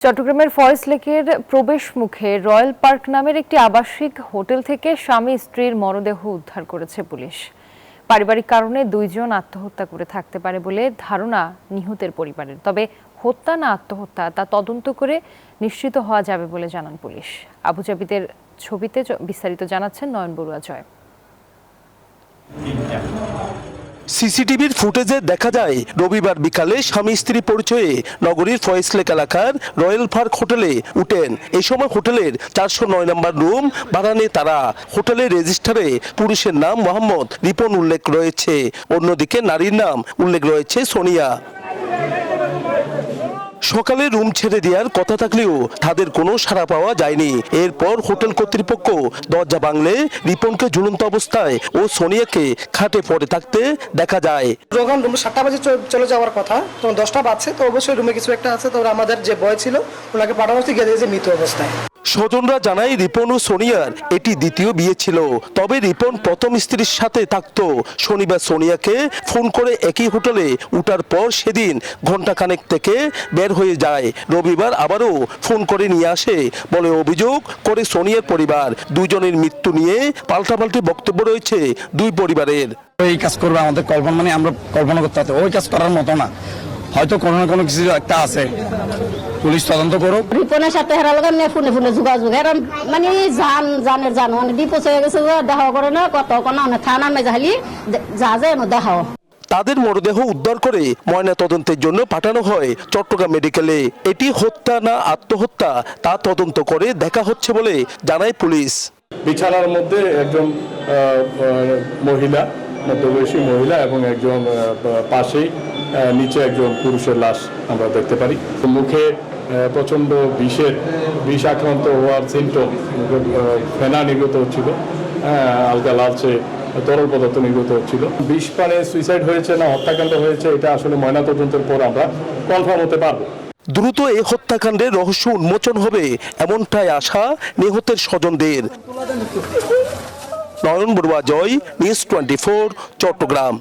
চট্টগ্রামের ফরেস্ট লেকের প্রবেশ মুখে রয়্যাল পার্ক নামের একটি আবাসিক হোটেল থেকে স্বামী স্ত্রীর মরদেহ উদ্ধার করেছে পুলিশ। পারিবারিক কারণে দুইজন আত্মহত্যা করে থাকতে পারে বলে ধারণা নিহতের পরিবারের। তবে হত্যা না আত্মহত্যা তা তদন্ত করে নিশ্চিত হওয়া যাবে বলে জানান পুলিশ। আবু জাবিদের ছবিতে বিস্তারিত জানাচ্ছেন নয়ন বড়ুয়া জয়। সিসিটিভির ফুটেজে দেখা যায় রবিবার বিকালে স্বামী স্ত্রী পরিচয়ে নগরীর ফরেস্ট লেক এলাকার রয়্যাল পার্ক হোটেলে উঠেন। এই সময় হোটেলের 409 নম্বর রুম ভাড়া নেয় তারা। হোটেলের রেজিস্টারে পুরুষের নাম মোহাম্মদ রিপন উল্লেখ রয়েছে, অন্যদিকে নারীর নাম উল্লেখ রয়েছে সোনিয়া। সকালে রুম ছেড়ে দেওয়ার কথা থাকলেও তাদের কোনো সাড়া পাওয়া যায়নি। এরপর হোটেল কর্তৃপক্ষ দরজা ভাঙলে রিপনকে ঝুলন্ত অবস্থায় ও সোনিয়াকে খাটে পড়ে থাকতে দেখা যায়। যখন রুম 7টা বাজে চলে যাওয়ার কথা, তখন 10টা বাজছে, তো অবশ্যই রুমে কিছু একটা আছে। তো আমাদের যে বয় ছিল ওনাকে পাঠানো হচ্ছে গেছে মৃত অবস্থায়। স্বজনরা জানায় রিপন ও সোনিয়ার এটি দ্বিতীয় বিয়ে ছিল। তবে রিপন প্রথম স্ত্রীর সাথে থাকতো। শনিবার সোনিয়াকে ফোন করে একই হোটেলে উঠার পর সেদিন ঘন্টাখানেক থেকে বের হয়ে যায়। রবিবার আবারও ফোন করে নিয়ে আসে বলে অভিযোগ করে সোনিয়ার পরিবার। দুজনের মৃত্যু নিয়ে পাল্টাপাল্টি বক্তব্য রয়েছে দুই পরিবারের। এই কাজ করবে আমাদের কল্পনা, মানে আমরা কল্পনা করতে পারছি ওই কাজ করার মতো না, হয়তো কোনো না কোনো কিছু একটা আছে। পুলিশ তদন্ত করুক। রিপনের সাথে হেরা লগা ফোনে ফোনে যোগাযোগ এরম মানে জান মানে ডিপোজ হয়ে গেছে, দেখা করে না কত কোনো থানা মে যাইলি যা যায় দেখাও। তাদের মরদেহ উদ্ধার করে ময়না তদন্তের জন্য পাঠানো হয় চট্টগ্রাম মেডিকেলে। এটি হত্যা না আত্মহত্যা তা তদন্ত করে দেখা হচ্ছে বলে জানায় পুলিশ। বিছানার মধ্যে একজন মহিলা, মধ্যবয়সী মহিলা এবং একজন পাশেই নিচে একজন পুরুষের লাশ আমরা দেখতে পারি। মুখে প্রচণ্ড বিষ আক্রান্ত হওয়ার সিমটম, ফেনা নির্গত হচ্ছিল, হালকা লালচে তরল পদার্থ নির্গত হচ্ছিল। বিষ পানে সুইসাইড হয়েছে না হত্যাকাণ্ড হয়েছে এটা আসলে ময়নাতদন্তের পর আমরা কনফার্ম হতে পারবো। দ্রুত এই হত্যাকাণ্ডের রহস্য উন্মোচন হবে এমনটাই আশা নিহতের স্বজনদের। নয়ন বড়ুয়া জয়, নিউজ 24, চট্টগ্রাম।